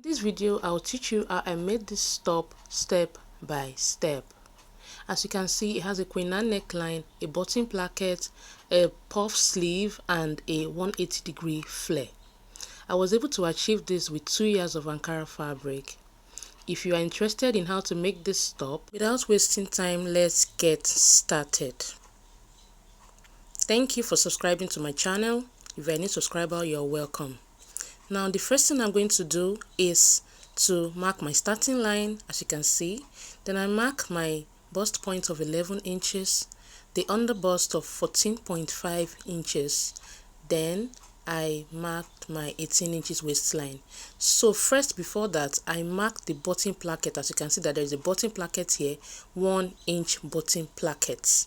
This video I'll teach you how I made this top step by step. As you can see, it has a queen Anne neckline, a button placket, a puff sleeve and a 180-degree flare. I was able to achieve this with 2 years of Ankara fabric. If you are interested in how to make this top, without wasting time, let's get started. Thank you for subscribing to my channel. If you're a new subscriber, you're welcome. Now the first thing I'm going to do is to mark my starting line, as you can see. Then I mark my bust point of 11 inches, the under bust of 14.5 inches. Then I marked my 18 inches waistline. So first, before that, I marked the button placket. As you can see that there is a button placket here, 1 inch button placket,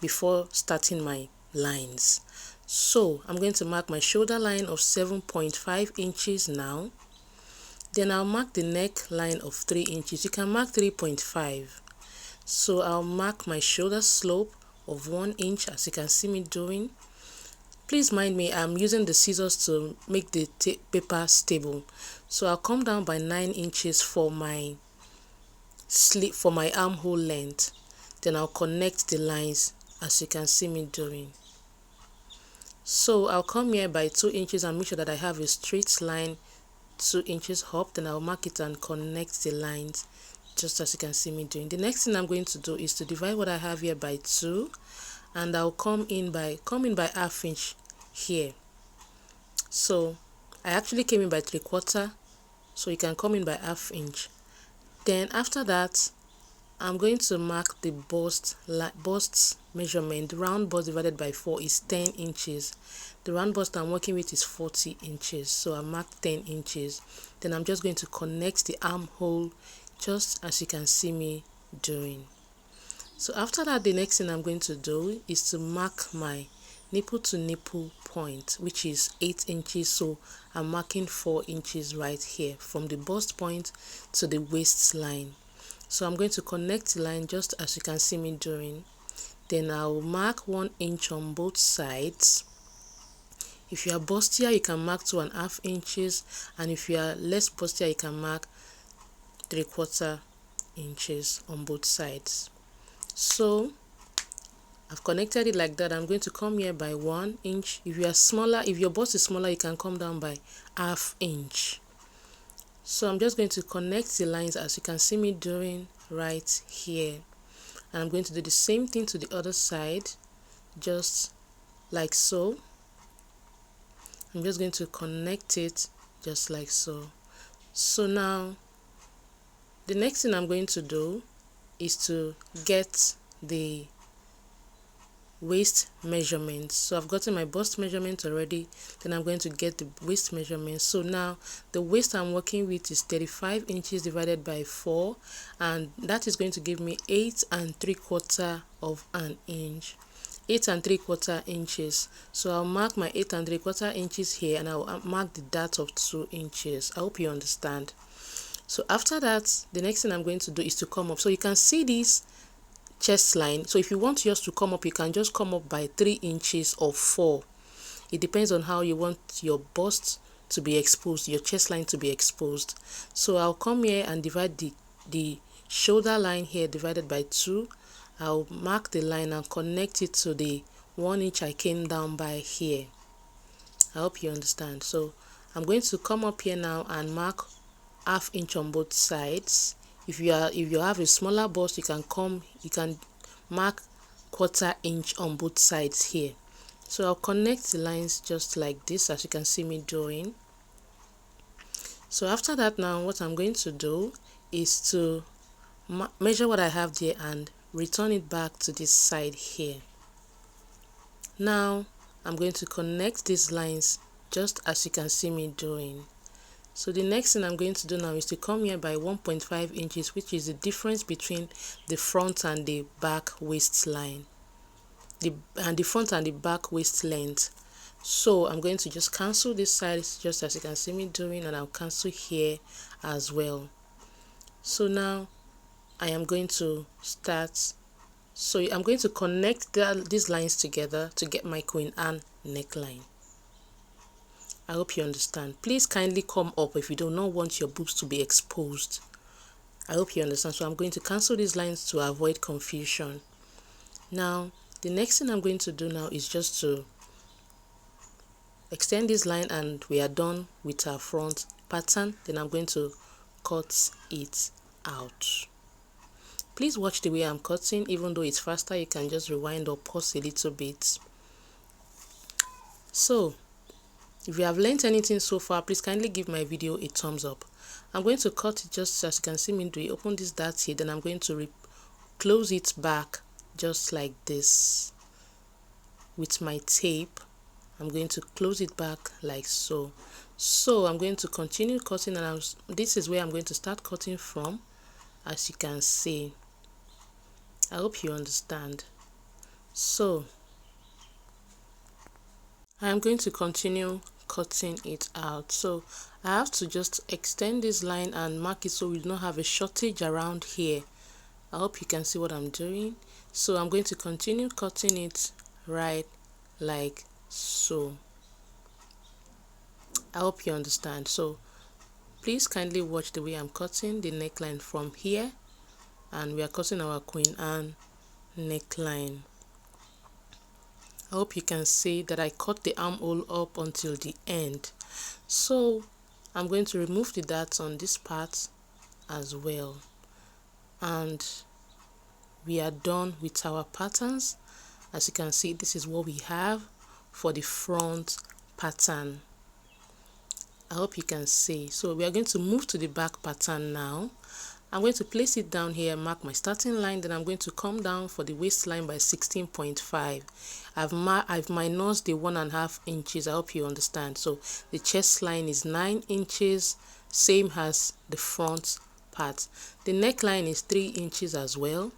before starting my lines. So I'm going to mark my shoulder line of 7.5 inches now. Then I'll mark the neck line of 3 inches. You can mark 3.5. So I'll mark my shoulder slope of 1 inch, as you can see me doing. Please mind me, I'm using the scissors to make the paper stable. So I'll come down by 9 inches for my armhole length. Then I'll connect the lines, as you can see me doing. So I'll come here by 2 inches and make sure that I have a straight line 2 inches up. Then I'll mark it and connect the lines, just as you can see me doing. The next thing I'm going to do is to divide what I have here by 2, and I'll come in by ½ inch here. So I actually came in by 3/4, so you can come in by ½ inch. Then after that, I'm going to mark the bust measurement. The round bust divided by 4 is 10 inches. The round bust I'm working with is 40 inches, so I marked 10 inches. Then I'm just going to connect the armhole, just as you can see me doing. So after that, the next thing I'm going to do is to mark my nipple to nipple point, which is 8 inches. So I'm marking 4 inches right here from the bust point to the waistline. So I'm going to connect the line, just as you can see me doing. Then I'll mark 1 inch on both sides. If you are bustier, you can mark 2.5 inches, and if you are less bustier, you can mark 3/4 inches on both sides. So I've connected it like that. I'm going to come here by 1 inch. If you are smaller, if your bust is smaller, you can come down by ½ inch. So I'm just going to connect the lines, as you can see me doing right here. And I'm going to do the same thing to the other side, just like so. I'm just going to connect it just like so. So now the next thing I'm going to do is to get the waist measurement. So I've gotten my bust measurement already. Then I'm going to get the waist measurement. So now the waist I'm working with is 35 inches divided by 4, and that is going to give me 8 3/4 of an inch. 8 3/4 inches. So I'll mark my 8 3/4 inches here, and I'll mark the dart of 2 inches. I hope you understand. So after that, the next thing I'm going to do is to come up. So you can see this chest line. So if you want yours to come up, you can just come up by 3 inches or 4. It depends on how you want your bust to be exposed, your chest line to be exposed. So I'll come here and divide the shoulder line here divided by 2. I'll mark the line and connect it to the 1 inch I came down by here. I hope you understand. So I'm going to come up here now and mark ½ inch on both sides. If you have a smaller bust, you can mark 1/4 inch on both sides here. So I'll connect the lines just like this, as you can see me doing. So after that, now what I'm going to do is to measure what I have there and return it back to this side here. Now I'm going to connect these lines, just as you can see me doing. So the next thing I'm going to do now is to come here by 1.5 inches, which is the difference between the front and the back waistline, the front and the back waist length. So I'm going to just cancel this side, just as you can see me doing, and I'll cancel here as well. So now I am going to start. So I'm going to connect these lines together to get my Queen Anne neckline. I hope you understand. Please kindly come up if you do not want your boobs to be exposed. I hope you understand. So I'm going to cancel these lines to avoid confusion. Now, the next thing I'm going to do now is just to extend this line, and we are done with our front pattern. Then I'm going to cut it out. Please watch the way I'm cutting. Even though it's faster, you can just rewind or pause a little bit. So if you have learned anything so far, please kindly give my video a thumbs up. I'm going to cut it just as you can see me do it. Open this dart here, then I'm going to close it back just like this with my tape. I'm going to close it back like so. So I'm going to continue cutting, and this is where I'm going to start cutting from, as you can see. I hope you understand. So I'm going to continue cutting it out. So I have to just extend this line and mark it so we do not have a shortage around here. I hope you can see what I'm doing. So I'm going to continue cutting it right like so. I hope you understand. So please kindly watch the way I'm cutting the neckline from here, and we are cutting our Queen Anne neckline. I hope you can see that I cut the armhole up until the end. So I'm going to remove the darts on this part as well, and we are done with our patterns. As you can see, this is what we have for the front pattern. I hope you can see. So we are going to move to the back pattern now. I'm going to place it down here, mark my starting line, then I'm going to come down for the waistline by 16.5. I've minused the 1.5 inches. I hope you understand. So the chest line is 9 inches, same as the front part. The neckline is 3 inches as well.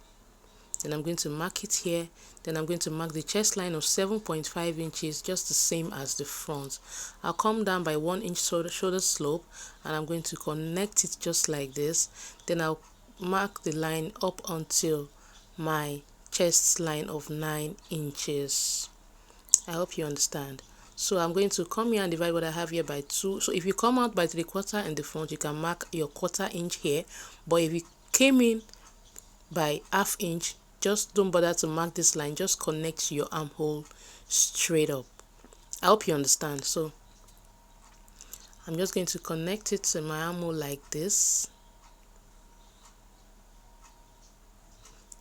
Then I'm going to mark it here. Then I'm going to mark the chest line of 7.5 inches, just the same as the front. I'll come down by 1 inch shoulder slope, and I'm going to connect it just like this. Then I'll mark the line up until my chest line of 9 inches. I hope you understand. So I'm going to come here and divide what I have here by 2. So if you come out by 3/4 in the front, you can mark your 1/4 inch here. But if you came in by 1/2 inch, just don't bother to mark this line, just connect your armhole straight up. I hope you understand. So I'm just going to connect it to my armhole like this.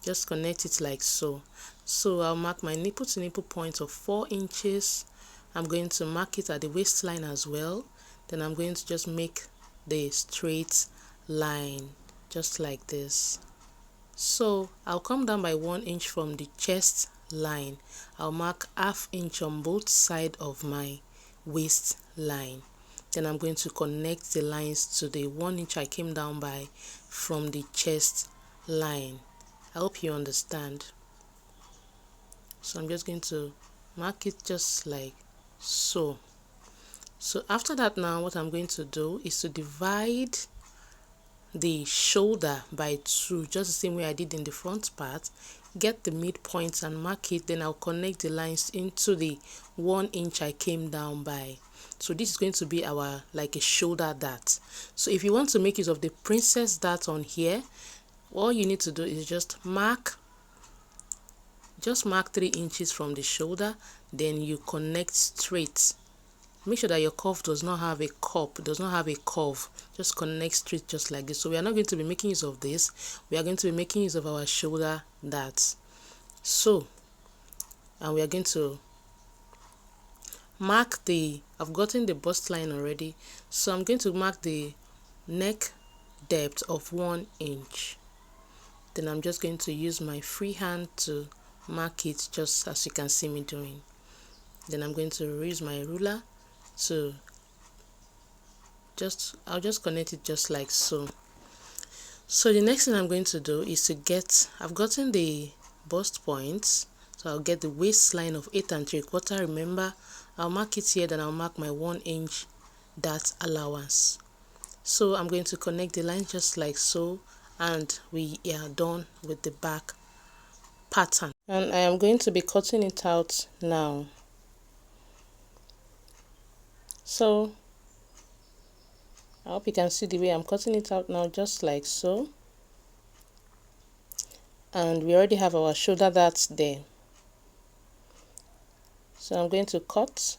Just connect it like so. So I'll mark my nipple to nipple point of 4 inches. I'm going to mark it at the waistline as well. Then I'm going to just make the straight line just like this. So I'll come down by 1 inch from the chest line. I'll mark 1/2 inch on both sides of my waistline. Then I'm going to connect the lines to the 1 inch I came down by from the chest line. I hope you understand. So I'm just going to mark it just like so. So after that, now what I'm going to do is to divide the shoulder by 2, just the same way I did in the front part. Get the midpoint and mark it. Then I'll connect the lines into the 1 inch I came down by. So this is going to be our like a shoulder dart. So if you want to make use of the princess dart on here, all you need to do is just mark 3 inches from the shoulder, then you connect straight. Make sure that your curve does not have a curve, just connect straight just like this. So we are not going to be making use of this, we are going to be making use of our shoulder darts. So and we are going to mark I've gotten the bust line already, so I'm going to mark the neck depth of 1 inch. Then I'm just going to use my free hand to mark it just as you can see me doing. Then I'm going to use my ruler to I'll just connect it just like so. So the next thing I'm going to do is I've gotten the bust points, so I'll get the waistline of 8 3/4. Remember, I'll mark it here, then I'll mark my 1 inch dart allowance. So I'm going to connect the line just like so, and we are done with the back pattern. And I am going to be cutting it out now. So I hope you can see the way I'm cutting it out now, just like so. And we already have our shoulder that's there. So I'm going to cut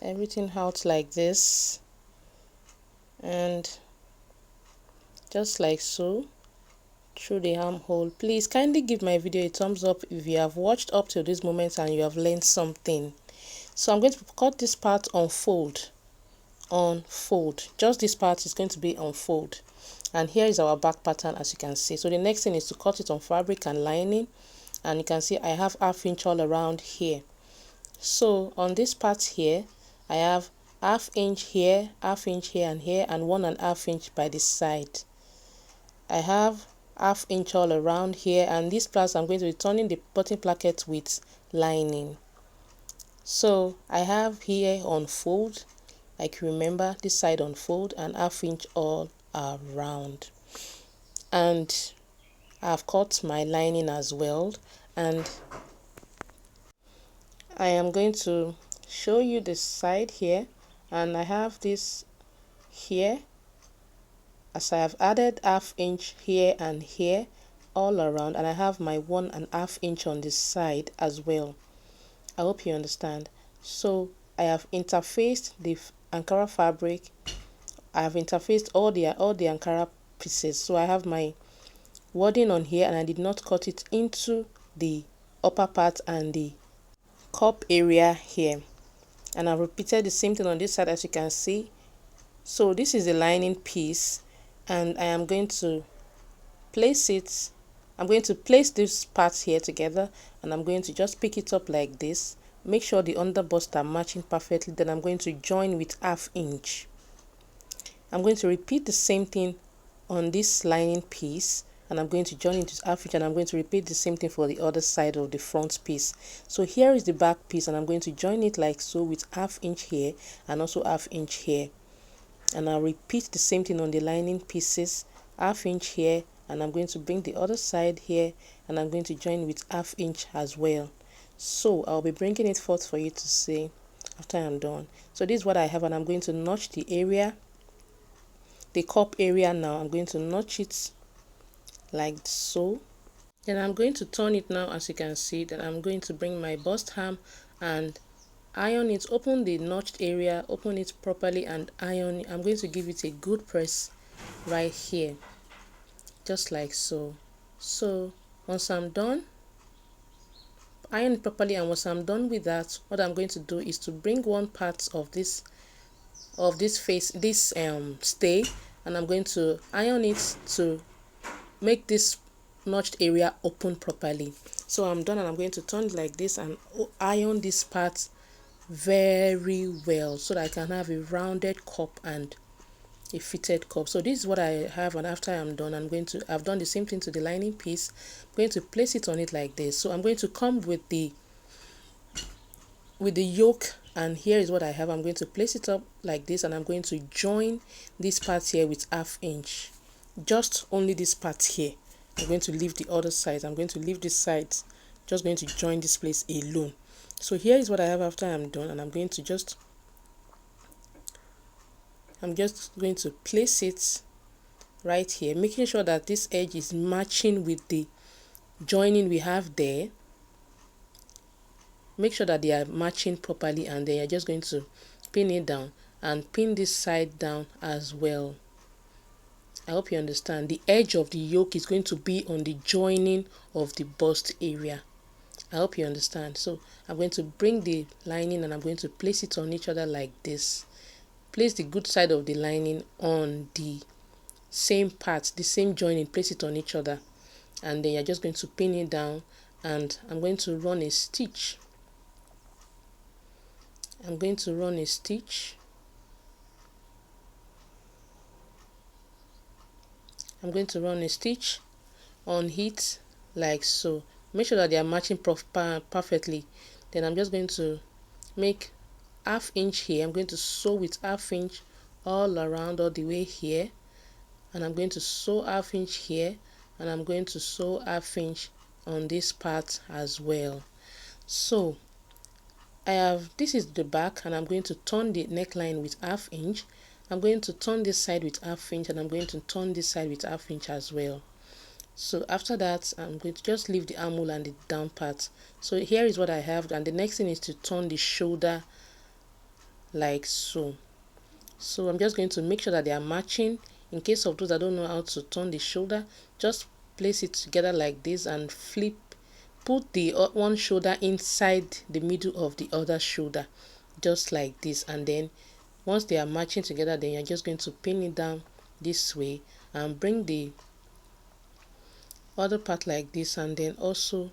everything out like this, and just like so, through the armhole. Please kindly give my video a thumbs up if you have watched up to this moment and you have learned something. So I'm going to cut this part on fold. Just this part is going to be on fold, and here is our back pattern, as you can see. So the next thing is to cut it on fabric and lining, and you can see I have ½ inch all around here. So on this part here, I have ½ inch here, ½ inch here and here, and 1½ inch by this side. I have ½ inch all around here, and this part I'm going to be turning the bottom placket with lining. So I have here on fold, like you remember, this side on fold, and ½ inch all around. And I've cut my lining as well, and I am going to show you the side here, and I have this here, as I have added ½ inch here and here all around, and I have my 1½ inch on this side as well. I hope you understand. So I have interfaced the Ankara fabric. I have interfaced all the Ankara pieces. So I have my wording on here, and I did not cut it into the upper part and the cup area here. And I've repeated the same thing on this side, as you can see. So this is the lining piece, and I am going to place it. I'm going to place this part here together, and I'm going to just pick it up like this. Make sure the underbust are matching perfectly. Then I'm going to join with ½ inch. I'm going to repeat the same thing on this lining piece, and I'm going to join it with ½ inch, and I'm going to repeat the same thing for the other side of the front piece. So here is the back piece, and I'm going to join it like so with ½ inch here and also ½ inch here. And I'll repeat the same thing on the lining pieces, ½ inch here, and I'm going to bring the other side here, and I'm going to join with ½ inch as well. So I'll be bringing it forth for you to see after I'm done. So this is what I have, and I'm going to notch the area, the cup area. Now I'm going to notch it like so. Then I'm going to turn it now, as you can see. Then I'm going to bring my bust ham and iron it, open the notched area, open it properly and iron. I'm going to give it a good press right here, just like so. So once I'm done, iron it properly, and once I'm done with that, what I'm going to do is to bring one part of this stay, and I'm going to iron it to make this notched area open properly. So I'm done, and I'm going to turn it like this and iron this part very well, so that I can have a rounded cup and a fitted cup. So this is what I have, and after I'm done, I've done the same thing to the lining piece. I'm going to place it on it like this. So I'm going to come with the yoke, and here is what I have. I'm going to place it up like this, and I'm going to join this part here with ½ inch, just only this part here. I'm going to leave the other side. I'm going to leave this side, just going to join this place alone. So here is what I have after I'm done, and I'm just going to place it right here, making sure that this edge is matching with the joining we have there. Make sure that they are matching properly, and then you're just going to pin it down and pin this side down as well. I hope you understand. The edge of the yoke is going to be on the joining of the bust area. I hope you understand. So I'm going to bring the lining, and I'm going to place it on each other like this. Place the good side of the lining on the same part, the same joining, place it on each other, and then you're just going to pin it down, and I'm going to run a stitch. I'm going to run a stitch. I'm going to run a stitch on it like so. Make sure that they are matching perfectly. Then I'm just going to make ½ inch here. I'm going to sew with ½ inch all around, all the way here, and I'm going to sew ½ inch here, and I'm going to sew ½ inch on this part as well. So this is the back, and I'm going to turn the neckline with 1/2 inch. I'm going to turn this side with 1/2 inch, and I'm going to turn this side with 1/2 inch as well. So after that, I'm going to just leave the armhole and the down part. So here is what I have, and the next thing is to turn the shoulder like so. So I'm just going to make sure that they are matching. In case of those that don't know how to turn the shoulder, just place it together like this and flip, put the one shoulder inside the middle of the other shoulder, just like this. And then once they are matching together, then you're just going to pin it down this way and bring the other part like this, and then also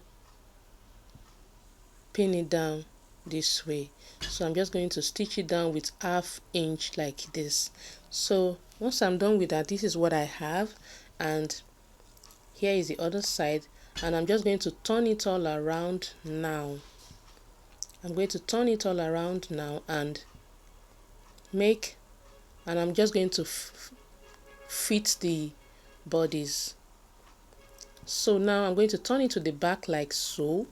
pin it down this way. So I'm just going to stitch it down with 1/2 inch like this. So once I'm done with that, this is what I have, and here is the other side, and I'm just going to turn it all around now. I'm going to turn it all around now and I'm just going to fit the bodies. So now I'm going to turn it to the back like so,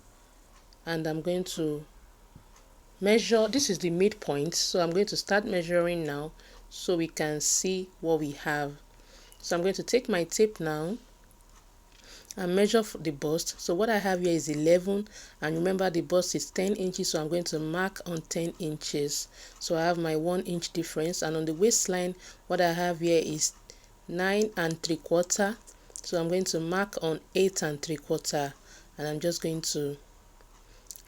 and I'm going to measure. This is the midpoint, so I'm going to start measuring now so we can see what we have. So I'm going to take my tape now and measure for the bust. So what I have here is 11, and remember the bust is 10 inches, so I'm going to mark on 10 inches. So I have my 1 inch difference, and on the waistline what I have here is 9 3/4. So I'm going to mark on 8 3/4, and I'm just going to,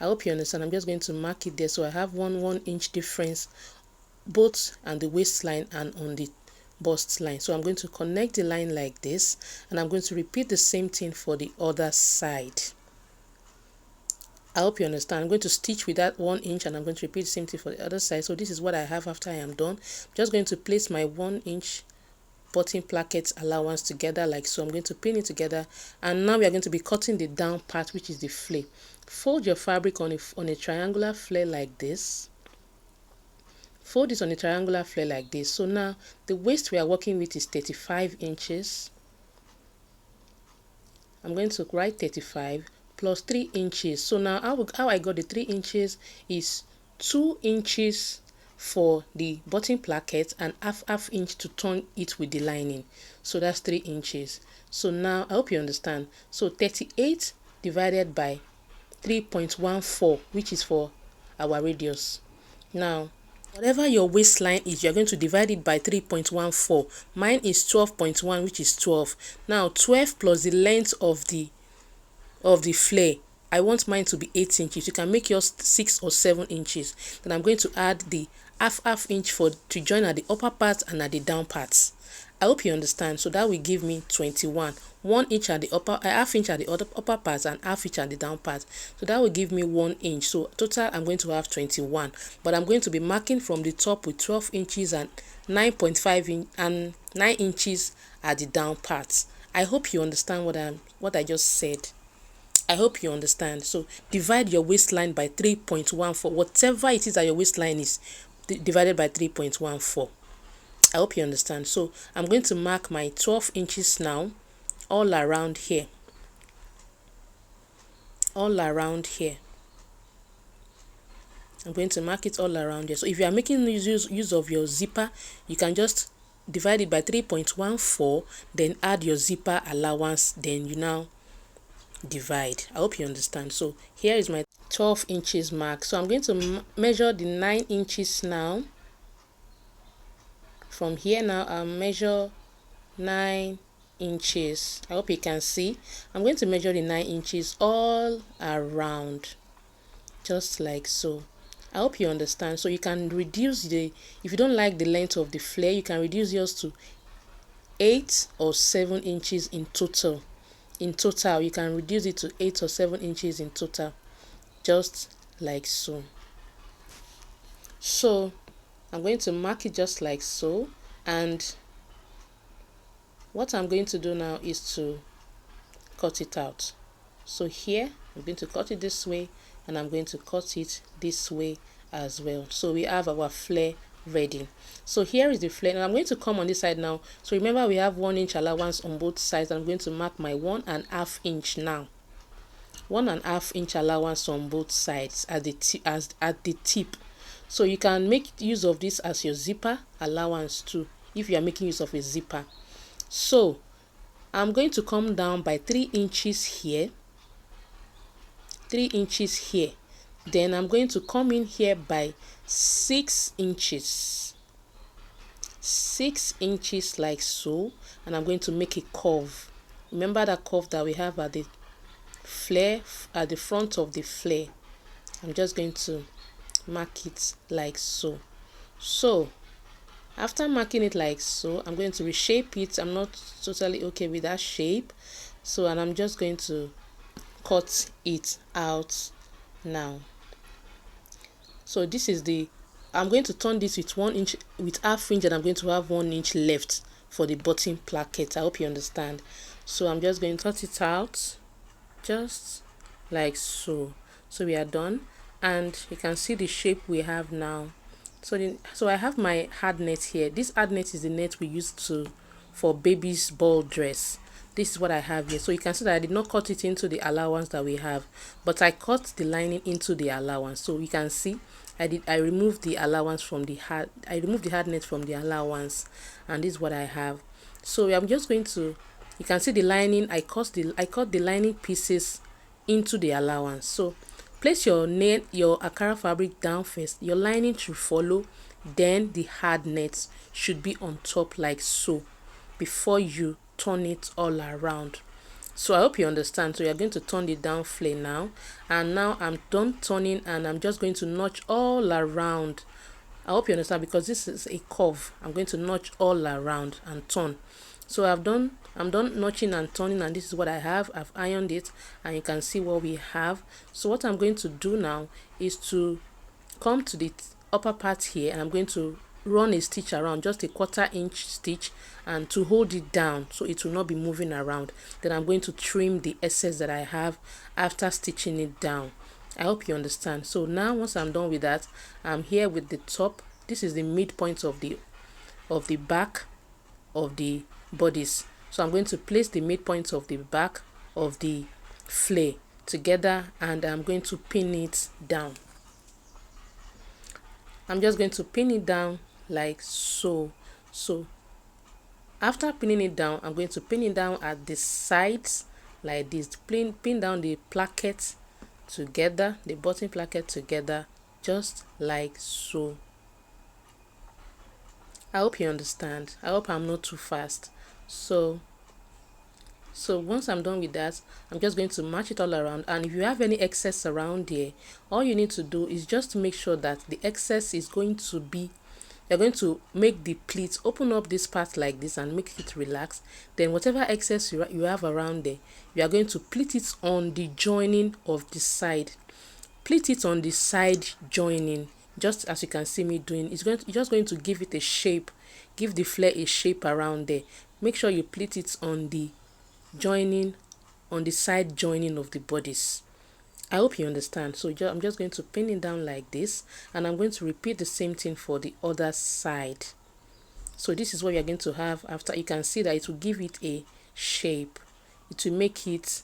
I hope you understand, I'm just going to mark it there. So I have 1 inch difference both on the waistline and on the bust line. So I'm going to connect the line like this, and I'm going to repeat the same thing for the other side. I hope you understand. I'm going to stitch with that 1 inch, and I'm going to repeat the same thing for the other side. So this is what I have after I am done. I'm just going to place my 1 inch button placket allowance together like so. I'm going to pin it together, and now we are going to be cutting the down part, which is the flare. Fold your fabric on a triangular flare like this. Fold it on a triangular flare like this. So now the waist we are working with is 35 inches. I'm going to write 35 plus 3 inches. So now how I got the 3 inches is 2 inches for the button placket and half inch to turn it with the lining. So that's 3 inches. So now I hope you understand. So 38 divided by 3.14, which is for our radius. Now whatever your waistline is, you're going to divide it by 3.14. Mine is 12.1, which is 12. Now 12 plus the length of the flare, I want mine to be 8 inches. You can make yours 6 or 7 inches. Then I'm going to add the half inch to join at the upper part and at the down parts. I hope you understand. So that will give me 21. 1 inch at the half inch at the upper part and half inch at the down part. So that will give me 1 inch. So total I'm going to have 21. But I'm going to be marking from the top with 12 inches and 9.5 inch and 9 inches at the down parts. I hope you understand what I just said. I hope you understand. So divide your waistline by 3.14. Whatever it is that your waistline is, divided by 3.14. I hope you understand. So I'm going to mark my 12 inches now all around here. All around here. I'm going to mark it all around here. So if you are making use of your zipper, you can just divide it by 3.14, then add your zipper allowance, then you now divide. I hope you understand. So here is my 12 inches mark. So I'm going to measure the 9 inches now. From here now I'll measure 9 inches. I hope you can see. I'm going to measure the 9 inches all around, just like so. I hope you understand. So you can reduce if you don't like the length of the flare, you can reduce yours to 8 or 7 inches in total. In total, you can reduce it to 8 or 7 inches in total, just like so. So I'm going to mark it just like so, and what I'm going to do now is to cut it out. So here I'm going to cut it this way, and I'm going to cut it this way as well. So we have our flare ready. So here is the flare. Now I'm going to come on this side now. So remember we have 1 inch allowance on both sides. I'm going to mark my 1.5 inch now. 1.5 inch allowance on both sides at the at the tip. So you can make use of this as your zipper allowance too, if you are making use of a zipper. So I'm going to come down by 3 inches here, 3 inches here. Then I'm going to come in here by 6 inches, 6 inches like so, and I'm going to make a curve. Remember that curve that we have at the flare, at the front of the flare. I'm just going to mark it like so. So after marking it like so, I'm going to reshape it. I'm not totally okay with that shape, so and I'm just going to cut it out now. So this is the, I'm going to turn this with 1 inch, with half inch, and I'm going to have 1 inch left for the bottom placket. I hope you understand. So I'm just going to cut it out just like so. So we are done, and you can see the shape we have now. So I have my hard net here. This hard net is the net we use for baby's ball dress. This is what I have here. So you can see that I did not cut it into the allowance that we have, but I cut the lining into the allowance. So you can see I removed the allowance from the hard, I removed the hard net from the allowance, and this is what I have. So I'm just going to, you can see the lining, I cut the lining pieces into the allowance. So place your Ankara fabric down first. Your lining should follow, then the hard net should be on top like so before you turn it all around. So I hope you understand. So you're going to turn the down flare now, and now I'm done turning, and I'm just going to notch all around. I hope you understand, because this is a curve. I'm going to notch all around and turn. So I'm done notching and turning, and this is what I have. I've ironed it, and you can see what we have. So what I'm going to do now is to come to the upper part here, and I'm going to run a stitch around, just a 1/4 inch stitch, and to hold it down so it will not be moving around. Then I'm going to trim the excess that I have after stitching it down. I hope you understand. So now once I'm done with that, I'm here with the top. This is the midpoint of the back of the bodice. So I'm going to place the midpoint of the back of the flare together, and I'm going to pin it down. I'm just going to pin it down like so. So after pinning it down, I'm going to pin it down at the sides like this. Pin down the placket together, the bottom placket together, just like so. I hope you understand. I hope I'm not too fast. So once I'm done with that, I'm just going to match it all around, and if you have any excess around here, all you need to do is just to make sure that the excess is going to be, you're going to make the pleats, open up this part like this and make it relax. Then whatever excess you have around there, you are going to pleat it on the joining of the side. Pleat it on the side joining, just as you can see me doing. You're just going to give it a shape, give the flare a shape around there. Make sure you pleat it on the joining, on the side joining of the bodice. I hope you understand. So I'm just going to pin it down like this, and I'm going to repeat the same thing for the other side. So this is what you're going to have after. You can see that it will give it a shape, it will make it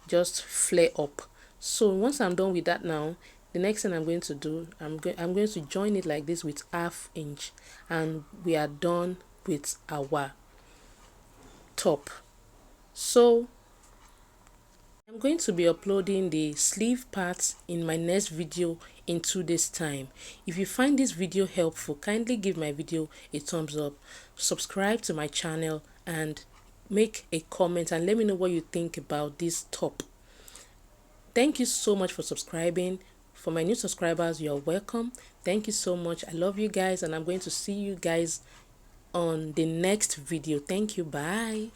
just flare up. So once I'm done with that now, the next thing I'm going to do, I'm going to join it like this with 1/2 inch, and we are done with our top. So I'm going to be uploading the sleeve parts in my next video in 2 days time. If you find this video helpful, kindly give my video a thumbs up, subscribe to my channel, and make a comment and let me know what you think about this top. Thank you so much for subscribing. For my new subscribers, you're welcome. Thank you so much. I love you guys, and I'm going to see you guys on the next video. Thank you. Bye.